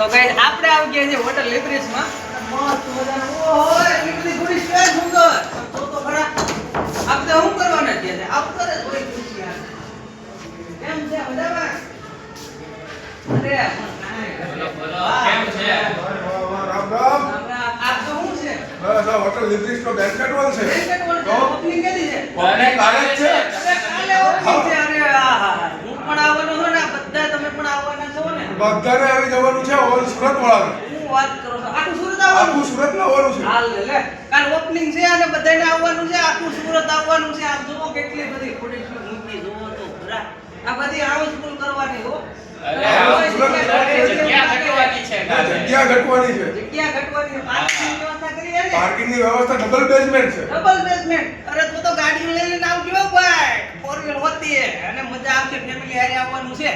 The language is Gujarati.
તો ગાઈસ આપણે આવી ગયા છે હોટલ લિબ્રિસ માં મસ્ત મજાનું ઓહો એટલી બધી ખુરશી છે સુંદર તો ખરા આપણે શું કરવાના છે આપણે થોડી ખુરશી આ કેમ છે મજામાં અરે બોલો કેમ છે રામ રામ આપ તો શું છે બસ આ હોટલ લિબ્રિસ નો બેન્કેટ હોલ છે તો ઓપનિંગ કેદી છે ઓપનિંગ કાલે જ છે અરે કાલે ઓપનિંગ છે અરે આહા હું પણ આવવાનો છું ને બધા તમે પણ આવવાના છો ને બધાને આવી જવાનું છે હોલ સુરત વાળાને હું વાત કરું છું આખું સુરત આવવાનું આખું સુરત આવવાનું છે હાલ લે કાલ ઓપનિંગ છે અને બધાને આવવાનું છે આખું સુરત આવવાનું છે આપ જુઓ કેટલી બધી ખુરશીઓ મૂકી જુઓ તો ખરા આ બધી હાઉસફુલ કરવાની હો અરે જગ્યા ઘટવાની છે જગ્યા ઘટવાની છે જગ્યા ઘટવાની પાર્કિંગ વ્યવસ્થા કરી હે ને પાર્કિંગ ની વ્યવસ્થા ડબલ બેઝમેન્ટ છે ડબલ બેઝમેન્ટ અરે તો ગાડી લઈને આવજો ભાઈ ફોર વ્હીલ હોતી હે અને મજા આવશે ફેમિલી હારે આવવાનું છે